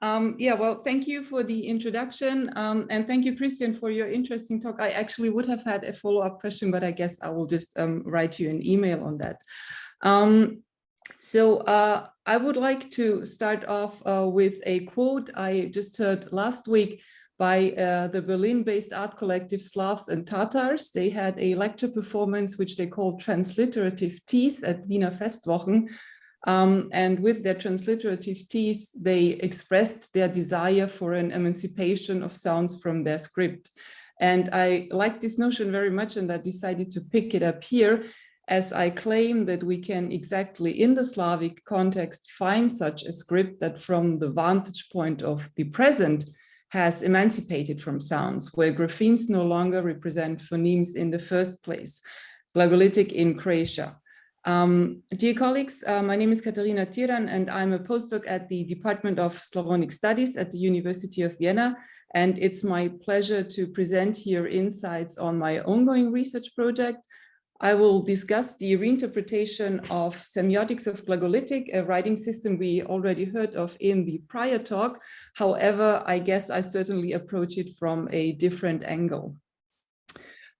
Yeah, well, thank you for the introduction, and thank you, Christian, for your interesting talk. I actually would have had a follow-up question, but I guess I will just write you an email on that. I would like to start off with a quote I just heard last week by the Berlin-based art collective Slavs and Tatars. They had a lecture performance which they called Transliterative Teas at Wiener Festwochen. And with their transliterative teas, they expressed their desire for an emancipation of sounds from their script. And I like this notion very much, and I decided to pick it up here, as I claim that we can exactly in the Slavic context find such a script that from the vantage point of the present has emancipated from sounds, where graphemes no longer represent phonemes in the first place. Glagolitic in Croatia. Dear colleagues, my name is Katharina Tyran, and I'm a postdoc at the Department of Slavonic Studies at the University of Vienna. And it's my pleasure to present here insights on my ongoing research project. I will discuss the reinterpretation of semiotics of Glagolitic, a writing system we already heard of in the prior talk. However, I guess I certainly approach it from a different angle.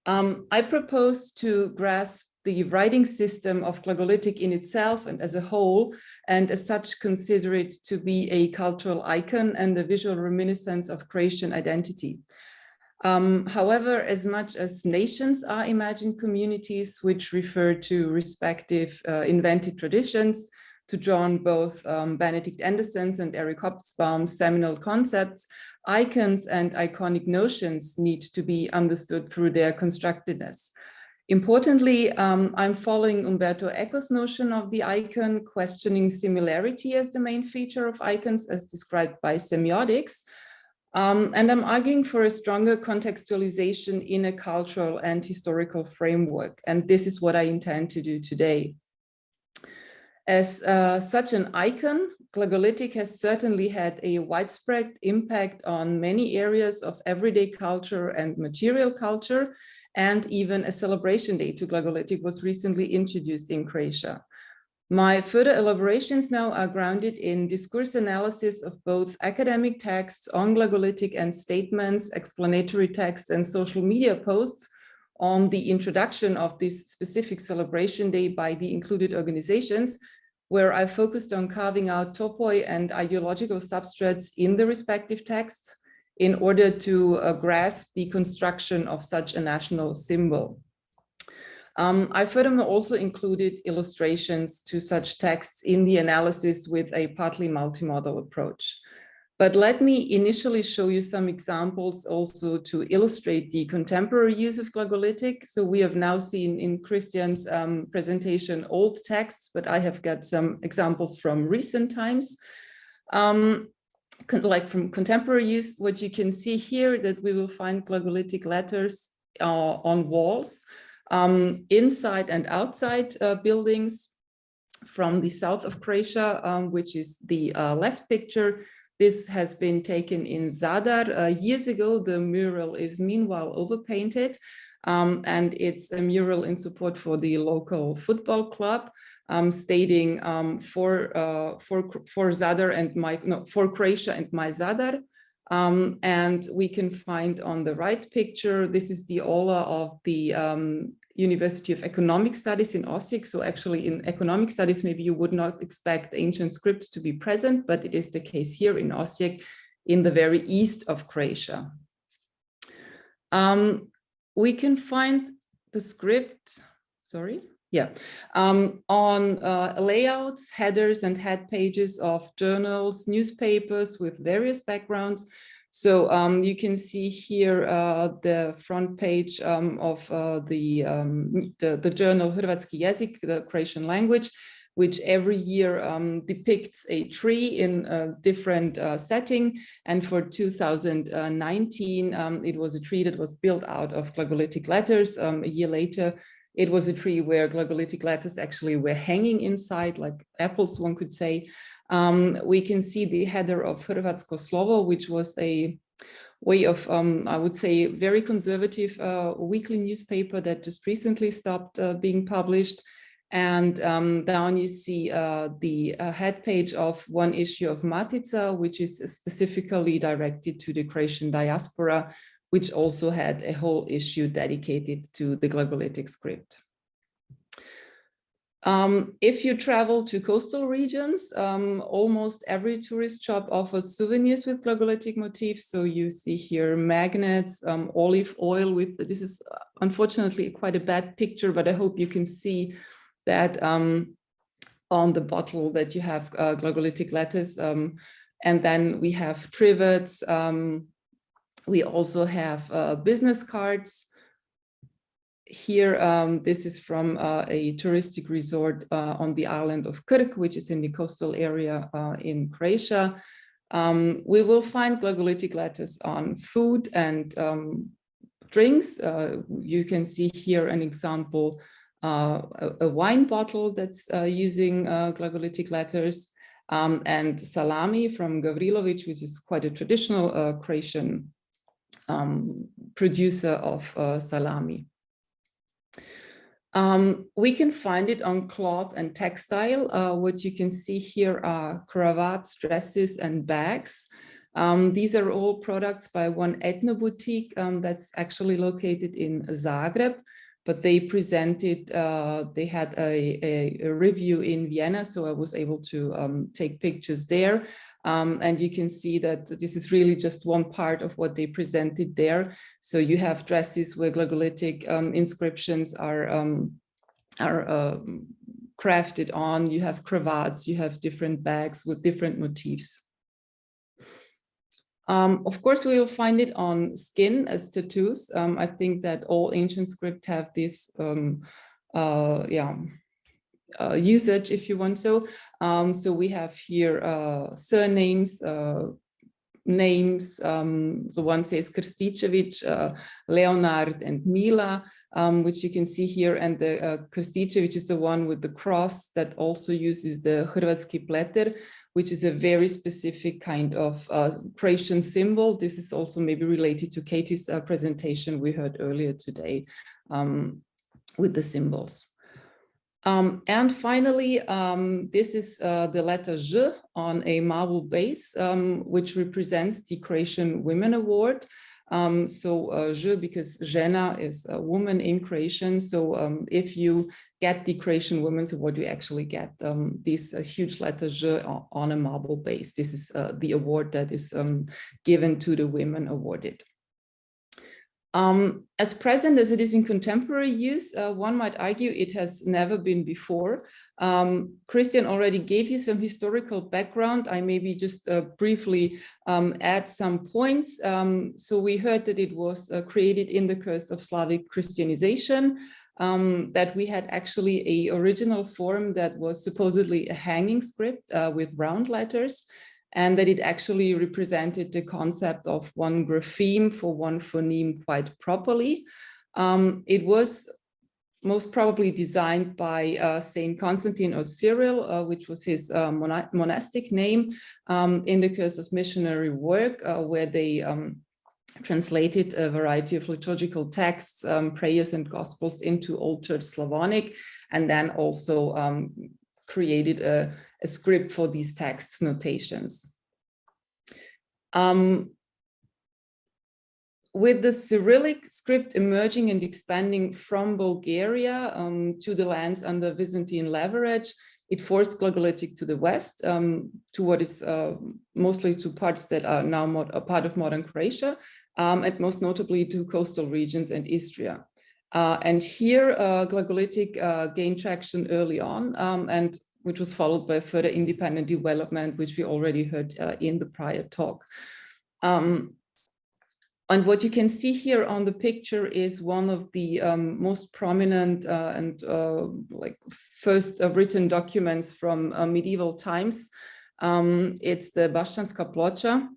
I propose to grasp the writing system of Glagolitic in itself and as a whole, and as such consider it to be a cultural icon and a visual reminiscence of Croatian identity. However, as much as nations are imagined communities which refer to respective invented traditions, to draw on both Benedict Anderson's and Eric Hobsbawm's seminal concepts, icons and iconic notions need to be understood through their constructedness. Importantly, I'm following Umberto Eco's notion of the icon, questioning similarity as the main feature of icons as described by semiotics. And I'm arguing for a stronger contextualization in a cultural and historical framework. And this is what I intend to do today. As such an icon, Glagolitic has certainly had a widespread impact on many areas of everyday culture and material culture, and even a celebration day to Glagolitic was recently introduced in Croatia. My further elaborations now are grounded in discourse analysis of both academic texts on Glagolitic and statements, explanatory texts, and social media posts on the introduction of this specific celebration day by the included organizations, where I focused on carving out topoi and ideological substrates in the respective texts in order to grasp the construction of such a national symbol. I furthermore also included illustrations to such texts in the analysis with a partly multimodal approach. But let me initially show you some examples also to illustrate the contemporary use of Glagolitic. So we have now seen in Christian's presentation old texts, but I have got some examples from recent times. Like from contemporary use, what you can see here that we will find Glagolitic letters on walls, inside and outside buildings from the south of Croatia, which is the left picture. This has been taken in Zadar years ago. The mural is meanwhile overpainted, and it's a mural in support for the local football club, stating for Zadar and for Croatia and my Zadar. And we can find on the right picture, this is the aula of the University of Economic Studies in Osijek. So actually in economic studies, maybe you would not expect ancient scripts to be present, but it is the case here in Osijek, in the very east of Croatia. We can find the script, on layouts, headers, and head pages of journals, newspapers with various backgrounds. So you can see here the front page of the journal Hrvatski jezik, the Croatian language, which every year depicts a tree in a different setting. And for 2019, it was a tree that was built out of Glagolitic letters. A year later, it was a tree where Glagolitic letters actually were hanging inside, like apples, one could say. We can see the header of Hrvatsko slovo, which was a way of, I would say, very conservative weekly newspaper that just recently stopped being published. And down you see the head page of one issue of Matica, which is specifically directed to the Croatian diaspora, which also had a whole issue dedicated to the Glagolitic script. If you travel to coastal regions, almost every tourist shop offers souvenirs with Glagolitic motifs. So you see here magnets, olive oil with, this is unfortunately quite a bad picture, but I hope you can see that on the bottle that you have Glagolitic letters. And then we have trivets. We also have business cards. Here, this is from a touristic resort on the island of Krk, which is in the coastal area in Croatia. We will find Glagolitic letters on food and drinks. You can see here an example, a wine bottle that's using Glagolitic letters, and salami from Gavrilović, which is quite a traditional Croatian producer of salami. We can find it on cloth and textile. What you can see here are cravats, dresses, and bags. These are all products by one ethno boutique that's actually located in Zagreb, but they presented, they had a review in Vienna, so I was able to take pictures there. And you can see that this is really just one part of what they presented there. So you have dresses where Glagolitic inscriptions are crafted on. You have cravats, you have different bags with different motifs. Of course, we will find it on skin as tattoos. I think that all ancient script have this usage, if you want so. So we have here surnames, names. The one says Krstičević, Leonard, and Mila, which you can see here. And the Krstičević is the one with the cross that also uses the Hrvatski pleter, which is a very specific kind of Croatian symbol. This is also maybe related to Katie's presentation we heard earlier today with the symbols. And finally, this is the letter Ž on a marble base, which represents the Croatian Women Award. So Ž, because žena is a woman in Croatian. So if you get the Croatian Women's Award, you actually get this huge letter Ž on a marble base. This is the award that is given to the women awarded. As present as it is in contemporary use, one might argue it has never been before. Christian already gave you some historical background. I maybe just briefly add some points. So we heard that it was created in the course of Slavic Christianization, that we had actually an original form that was supposedly a hanging script with round letters, and that it actually represented the concept of one grapheme for one phoneme quite properly. It was most probably designed by Saint Constantine or Cyril, which was his monastic name, in the course of missionary work, where they translated a variety of liturgical texts, prayers and gospels into Old Church Slavonic, and then also created a script for these texts notations. With the Cyrillic script emerging and expanding from Bulgaria to the lands under Byzantine leverage, it forced Glagolitic to the west, to what is mostly to parts that are now a part of modern Croatia, and most notably to coastal regions and Istria. And here Glagolitic gained traction early on, and which was followed by further independent development, which we already heard in the prior talk. And what you can see here on the picture is one of the most prominent and like first written documents from medieval times. It's the Baščanska ploča.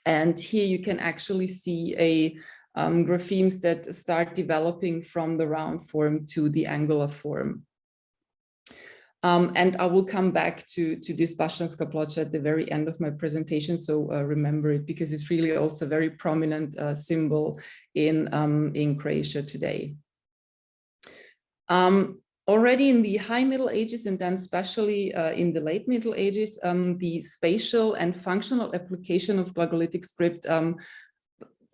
And here you can actually see graphemes that start developing from the round form to the angular form. And I will come back to this Baščanska ploča at the very end of my presentation, so remember it, because it's really also a very prominent symbol in Croatia today. Already in the High Middle Ages, and then especially in the Late Middle Ages, the spatial and functional application of Glagolitic script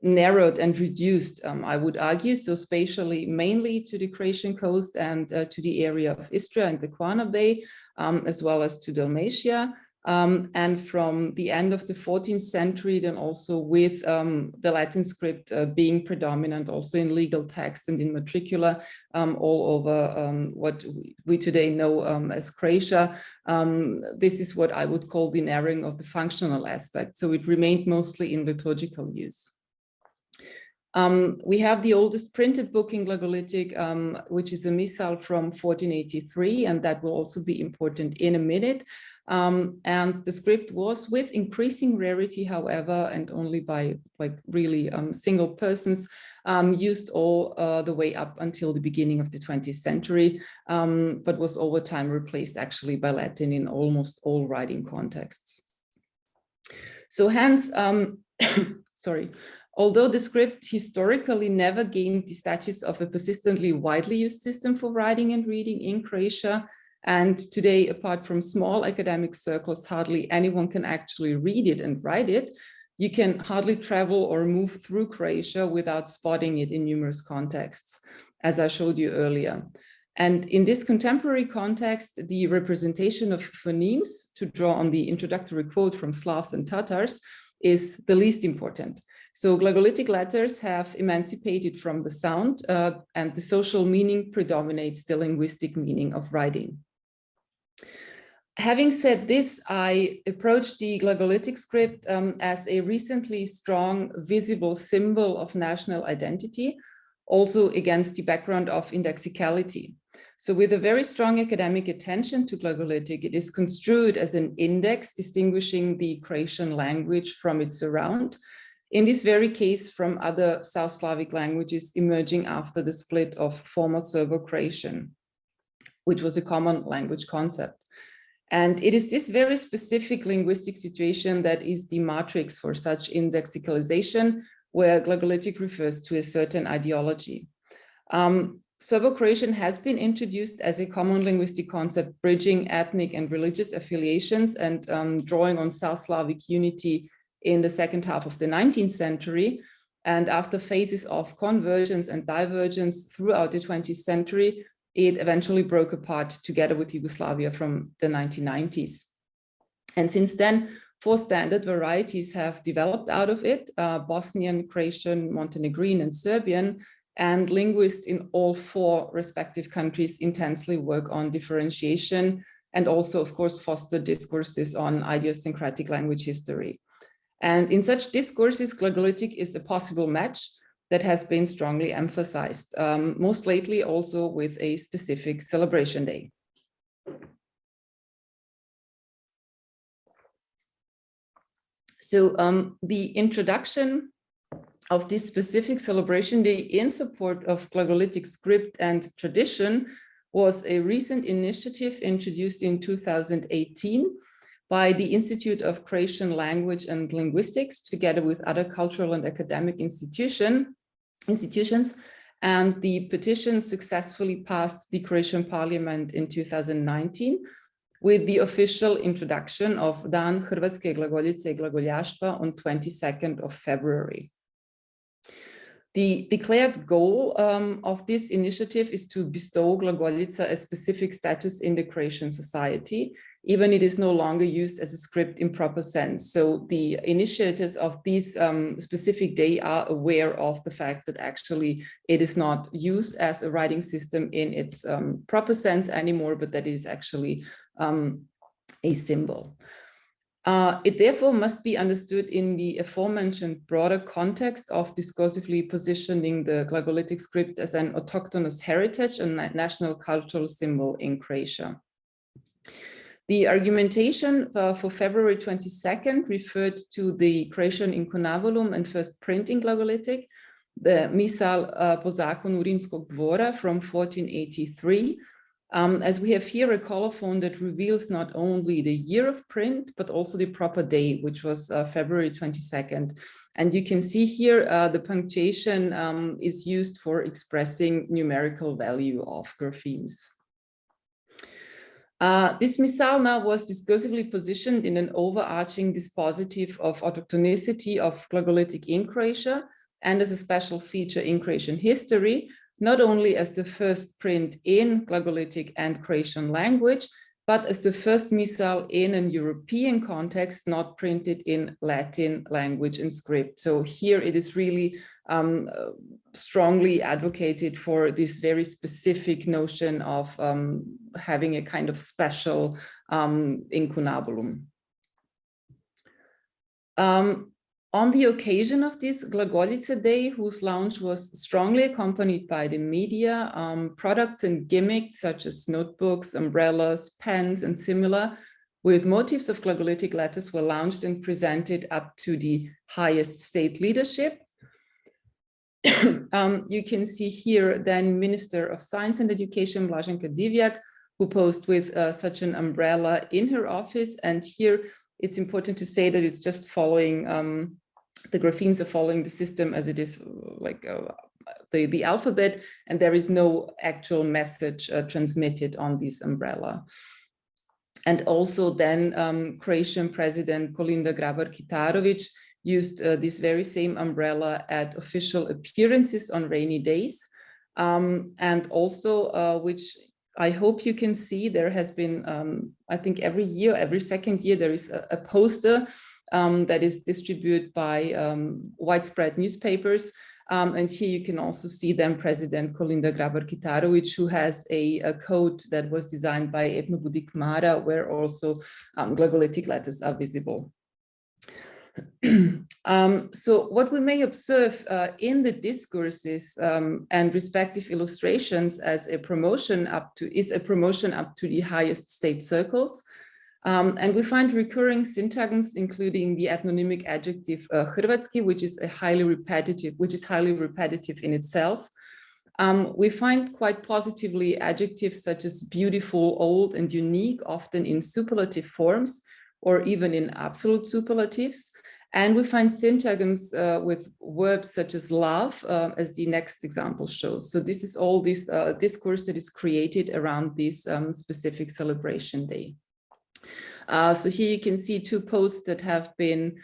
narrowed and reduced, I would argue, so spatially mainly to the Croatian coast and to the area of Istria and the Quarna Bay, as well as to Dalmatia. And from the end of the 14th century, then also with the Latin script being predominant also in legal text and in matricula all over what we today know as Croatia. This is what I would call the narrowing of the functional aspect. So it remained mostly in liturgical use. We have the oldest printed book in Glagolitic, which is a missal from 1483, and that will also be important in a minute. And the script was, with increasing rarity, however, and only by like really single persons, used all the way up until the beginning of the 20th century, but was over time replaced actually by Latin in almost all writing contexts. So hence, sorry. Although the script historically never gained the status of a persistently widely used system for writing and reading in Croatia, and today, apart from small academic circles, hardly anyone can actually read it and write it, you can hardly travel or move through Croatia without spotting it in numerous contexts, as I showed you earlier. And in this contemporary context, the representation of phonemes, to draw on the introductory quote from Slavs and Tatars, is the least important. So Glagolitic letters have emancipated from the sound and the social meaning predominates the linguistic meaning of writing. Having said this, I approached the Glagolitic script as a recently strong, visible symbol of national identity, also against the background of indexicality. So with a very strong academic attention to Glagolitic, it is construed as an index distinguishing the Croatian language from its surround, in this very case from other South Slavic languages emerging after the split of former Serbo-Croatian, which was a common language concept. And it is this very specific linguistic situation that is the matrix for such indexicalization, where Glagolitic refers to a certain ideology. Serbo-Croatian has been introduced as a common linguistic concept, bridging ethnic and religious affiliations and drawing on South Slavic unity in the second half of the 19th century. And after phases of convergence and divergence throughout the 20th century, it eventually broke apart together with Yugoslavia from the 1990s. And since then, 4 standard varieties have developed out of it, Bosnian, Croatian, Montenegrin, and Serbian, and linguists in all 4 respective countries intensely work on differentiation and also, of course, foster discourses on idiosyncratic language history. And in such discourses, Glagolitic is a possible match that has been strongly emphasized, most lately also with a specific celebration day. So the introduction of this specific celebration day in support of Glagolitic script and tradition was a recent initiative introduced in 2018 by the Institute of Croatian Language and Linguistics, together with other cultural and academic institutions. And the petition successfully passed the Croatian parliament in 2019 with the official introduction of Dan Hrvatske glagoljice i glagoljaštva on 22nd of February. The declared goal of this initiative is to bestow Glagoljica a specific status in the Croatian society, even it is no longer used as a script in proper sense. So the initiators of this specific day are aware of the fact that actually it is not used as a writing system in its proper sense anymore, but that is actually a symbol. It therefore must be understood in the aforementioned broader context of discursively positioning the Glagolitic script as an autochthonous heritage and national cultural symbol in Croatia. The argumentation for February 22nd referred to the Croatian Inkunavulum and first print in Glagolitic, the Misal po zakonu Rimskog dvora from 1483, as we have here a colophon that reveals not only the year of print, but also the proper day, which was February 22nd. And you can see here the punctuation is used for expressing numerical value of graphemes. This misal now was discursively positioned in an overarching dispositive of autochtonicity of Glagolitic in Croatia and as a special feature in Croatian history, not only as the first print in Glagolitic and Croatian language, but as the first misal in an European context, not printed in Latin language and script. So here it is really strongly advocated for this very specific notion of having a kind of special incunabulum. On the occasion of this Glagolica Day, whose launch was strongly accompanied by the media, products and gimmicks such as notebooks, umbrellas, pens, and similar, with motifs of Glagolitic letters were launched and presented up to the highest state leadership. You can see here then Minister of Science and Education, Blaženka Divjak, who posed with such an umbrella in her office. And here it's important to say that it's just following, the graphemes are following the system as it is like the alphabet, and there is no actual message transmitted on this umbrella. And also then Croatian President Kolinda Grabar-Kitarović used this very same umbrella at official appearances on rainy days. And also, which I hope you can see, there has been, I think every year, every second year, there is a poster that is distributed by widespread newspapers. And here you can also see then President Kolinda Grabar-Kitarović, who has a coat that was designed by Etnobudik Mara, where also Glagolitic letters are visible. So what we may observe in the discourses and respective illustrations as a promotion up to the highest state circles. And we find recurring syntagms, including the ethnonymic adjective Hrvatski, which is highly repetitive in itself. We find quite positively adjectives such as beautiful, old, and unique, often in superlative forms, or even in absolute superlatives. And we find syntagms with verbs such as love, as the next example shows. So this is all this discourse that is created around this specific celebration day. So here you can see two posts that have been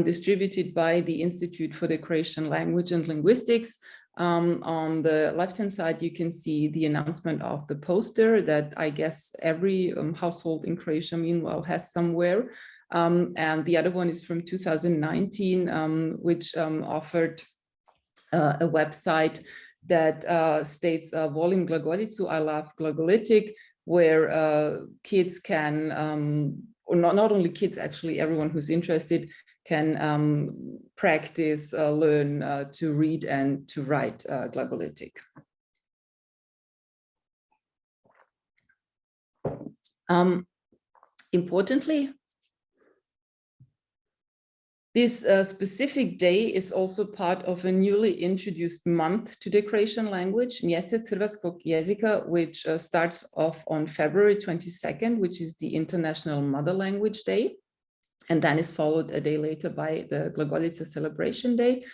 distributed by the Institute for the Croatian Language and Linguistics. On the left-hand side, you can see the announcement of the poster that I guess every household in Croatia, meanwhile, has somewhere. And the other one is from 2019, which offered a website that states Volim Glagolicu, I love Glagolitic, where kids can, or not only kids, actually, everyone who's interested can practice, learn to read and to write Glagolitic. Importantly, this specific day is also part of a newly introduced month to the Croatian language, Mjesec Hrvatskog jezika, which starts off on February 22nd, which is the International Mother Language Day, and then is followed a day later by the Glagolica Celebration Day,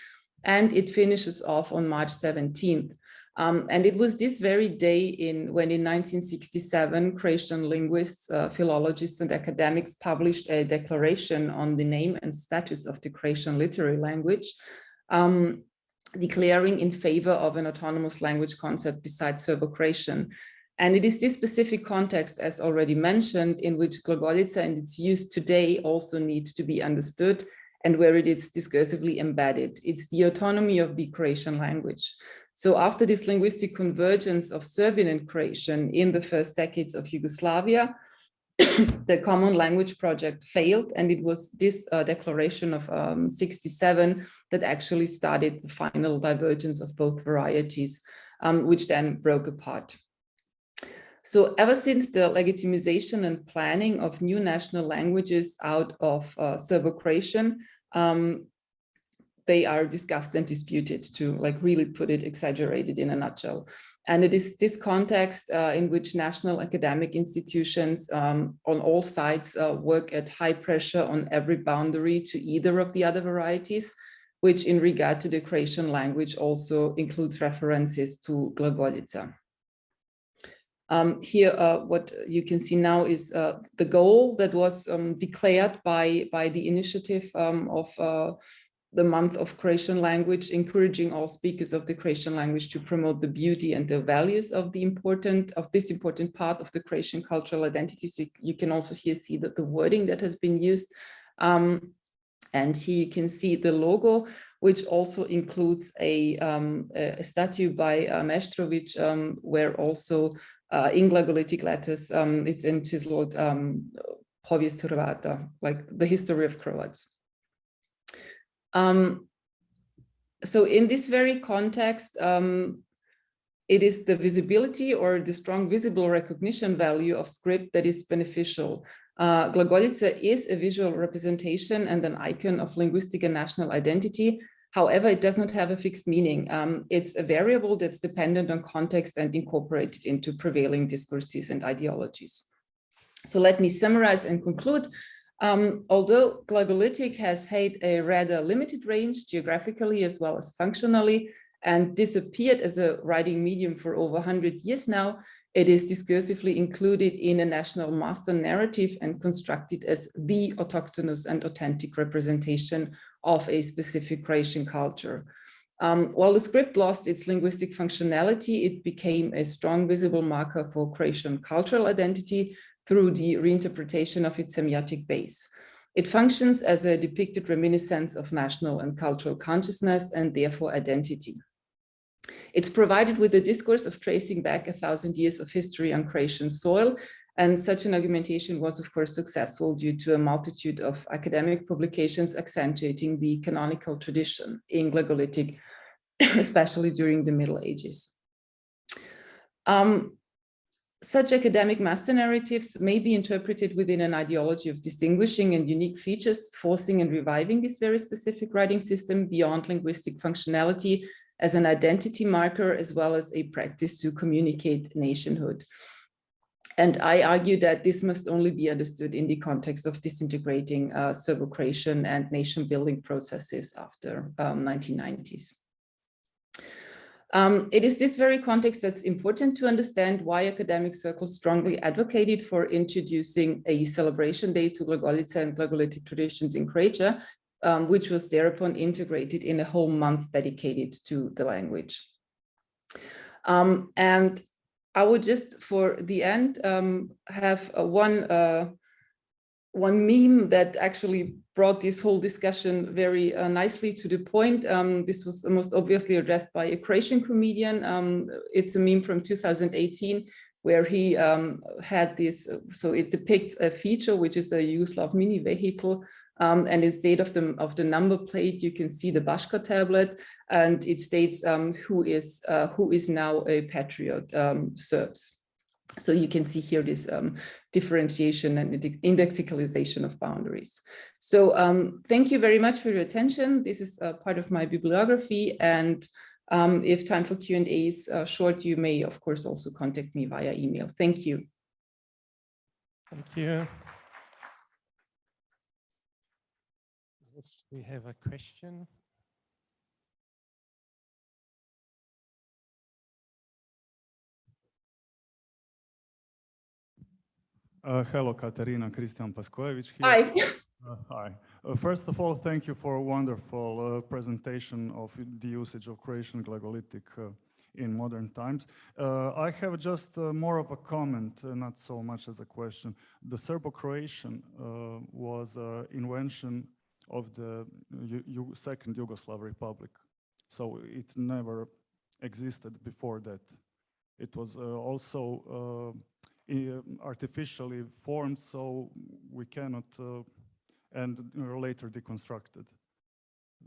and it finishes off on March 17th. And it was this very day when in 1967, Croatian linguists, philologists, and academics published a declaration on the name and status of the Croatian literary language, declaring in favor of an autonomous language concept besides Serbo-Croatian. And it is this specific context, as already mentioned, in which Glagolica and its use today also needs to be understood, and where it is discursively embedded. It's the autonomy of the Croatian language. So after this linguistic convergence of Serbian and Croatian in the first decades of Yugoslavia, the Common Language Project failed, and it was this declaration of 67 that actually started the final divergence of both varieties, which then broke apart. So ever since the legitimization and planning of new national languages out of Serbo-Croatian, they are discussed and disputed, to really put it exaggerated in a nutshell. And it is this context in which national academic institutions on all sides work at high pressure on every boundary to either of the other varieties, which in regard to the Croatian language also includes references to Glagolica. Here, what you can see now is the goal that was declared by the initiative of the month of Croatian language, encouraging all speakers of the Croatian language to promote the beauty and the values of this important part of the Croatian cultural identity. So you can also here see that the wording that has been used. And here you can see the logo, which also includes a statue by Meštrović, where also in Glagolitic letters, it's in chiseled povijest Hrvata, like the history of Croats. So in this very context, it is the visibility or the strong visible recognition value of script that is beneficial. Glagolica is a visual representation and an icon of linguistic and national identity. However, it does not have a fixed meaning. It's a variable that's dependent on context and incorporated into prevailing discourses and ideologies. So let me summarize and conclude. Although Glagolitic has had a rather limited range geographically as well as functionally, and disappeared as a writing medium for over 100 years now, it is discursively included in a national master narrative and constructed as the autochthonous and authentic representation of a specific Croatian culture. While the script lost its linguistic functionality, it became a strong visible marker for Croatian cultural identity through the reinterpretation of its semiotic base. It functions as a depicted reminiscence of national and cultural consciousness and therefore identity. It's provided with a discourse of tracing back 1,000 years of history on Croatian soil, and such an argumentation was of course successful due to a multitude of academic publications accentuating the canonical tradition in Glagolitic, especially during the Middle Ages. Such academic master narratives may be interpreted within an ideology of distinguishing and unique features, forcing and reviving this very specific writing system beyond linguistic functionality as an identity marker, as well as a practice to communicate nationhood. And I argue that this must only be understood in the context of disintegrating Serbo-Croatian and nation-building processes after 1990s. It is this very context that's important to understand why academic circles strongly advocated for introducing a celebration day to Glagolica and Glagolitic traditions in Croatia, which was thereupon integrated in a whole month dedicated to the language. And I would just, for the end, have one meme that actually brought this whole discussion very nicely to the point. This was most obviously addressed by a Croatian comedian. It's a meme from 2018 where he had this, so it depicts a feature which is a Yugoslav mini vehicle, and instead of the number plate, you can see the Baška tablet, and it states who is now a patriot, Serbs. So you can see here this differentiation and indexicalization of boundaries. So thank you very much for your attention. This is part of my bibliography, and if time for Q&A is short, you may, of course, also contact me via email. Thank you. Thank you. Yes, we have a question. Hello, Katharina, Christian Paskojević here. Hi. Hi. First of all, thank you for a wonderful presentation of the usage of Croatian Glagolitic in modern times. I have just more of a comment, not so much as a question. The Serbo-Croatian was an invention of the Second Yugoslav Republic. So it never existed before that. It was also artificially formed, so we cannot, and later deconstructed.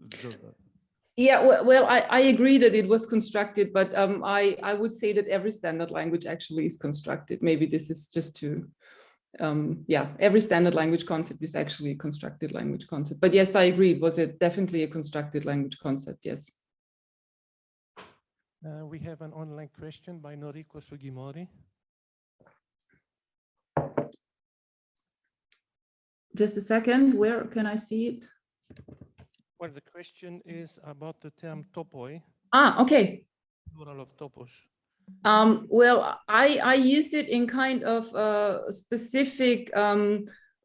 Just that. Yeah, well, I agree that it was constructed, but I would say that every standard language actually is constructed. Maybe this is just to, yeah, every standard language concept is actually a constructed language concept. But yes, I agree, it was definitely a constructed language concept, yes. We have an online question by Noriko Sugimori. Just a second, where can I see it? Well, the question is about the term topoi. Ah, okay. Plural of topos. Well, I used it in kind of specific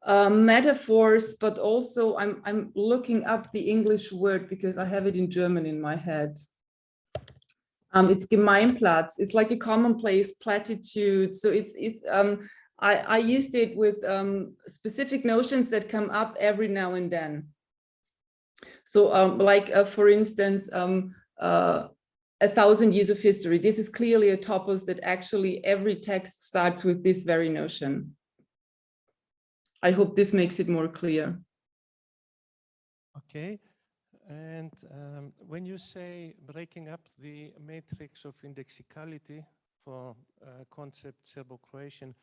metaphors, but also I'm looking up the English word because I have it in German in my head. It's Gemeinplatz. It's like a commonplace platitude. So I used it with specific notions that come up every now and then. So like, for instance, 1,000 years of history. This is clearly a topos that actually every text starts with this very notion. I hope this makes it more clear. Okay. And when you say breaking up the matrix of indexicality for concept Serbo-Croatian,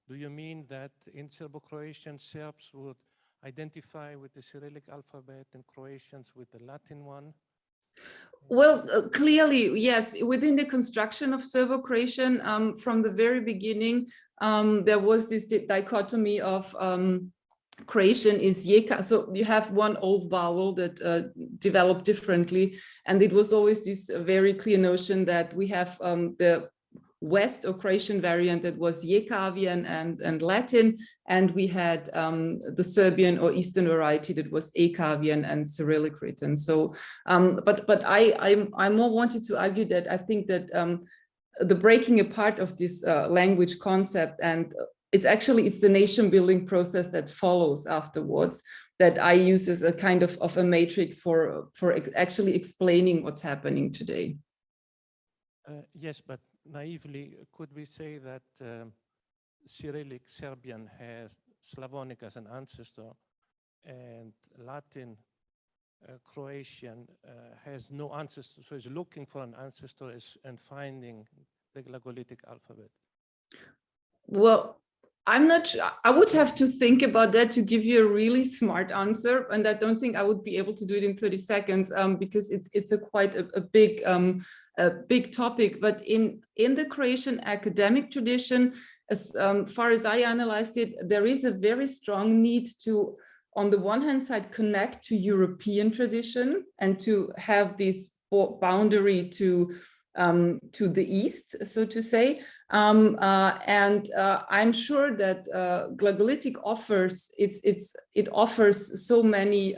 do you mean that in Serbo-Croatian, Serbs would identify with the Cyrillic alphabet and Croatians with the Latin one? Well, clearly, yes. Within the construction of Serbo-Croatian, from the very beginning, there was this dichotomy of Croatian is jeka. So you have one old vowel that developed differently. And it was always this very clear notion that we have the West or Croatian variant that was Jekavian and Latin, and we had the Serbian or Eastern variety that was Ekavian and Cyrillic written. So, but I more wanted to argue that I think that the breaking apart of this language concept, and it's the nation building process that follows afterwards, that I use as a kind of a matrix for actually explaining what's happening today. Yes, but naively, could we say that Cyrillic Serbian has Slavonic as an ancestor, and Latin Croatian has no ancestor, so is looking for an ancestor and finding the Glagolitic alphabet? Well, I'm not sure. I would have to think about that to give you a really smart answer, and I don't think I would be able to do it in 30 seconds because it's quite a big topic. But in the Croatian academic tradition, as far as I analyzed it, there is a very strong need to, on the one hand side, connect to European tradition and to have this boundary to the east, so to say. I'm sure that Glagolitic offers it offers so many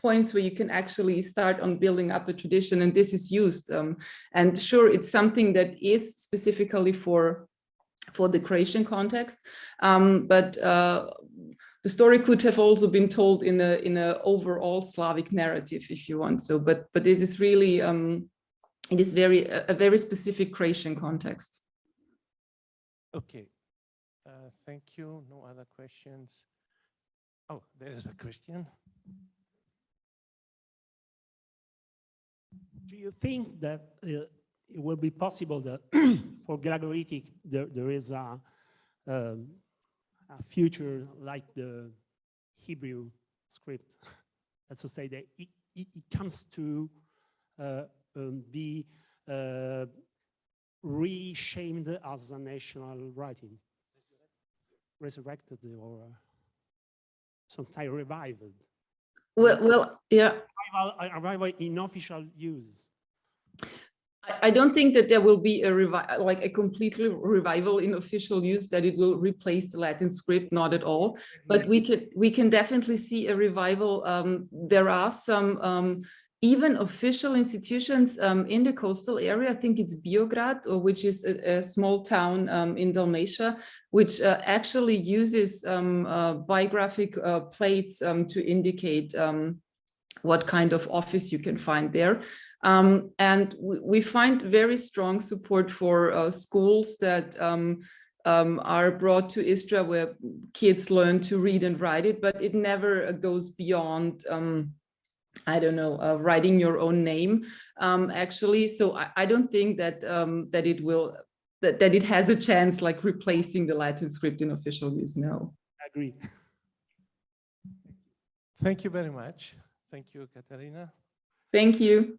points where you can actually start on building up a tradition, and this is used. And sure, it's something that is specifically for the Croatian context, but the story could have also been told in a overall Slavic narrative, if you want. So, but it is really it is a very specific Croatian context. Okay, thank you. No other questions. Oh, there's a question. Do you think that it will be possible that for Glagolitic there is a future like the Hebrew script? That's to say that it comes to be reshamed as a national writing, resurrected or sometimes revived. Well, yeah. Arrival in official use. I don't think that there will be a completely revival in official use, that it will replace the Latin script, not at all. But we can definitely see a revival. There are some even official institutions in the coastal area. I think it's Biograd, which is a small town in Dalmatia, which actually uses biographic plates to indicate what kind of office you can find there. And we find very strong support for schools that are brought to Istra, where kids learn to read and write it, but it never goes beyond I don't know, writing your own name, actually. So I don't think that that it has a chance like replacing the Latin script in official use. No. I agree. Thank you very much. Thank you, Katharina. Thank you.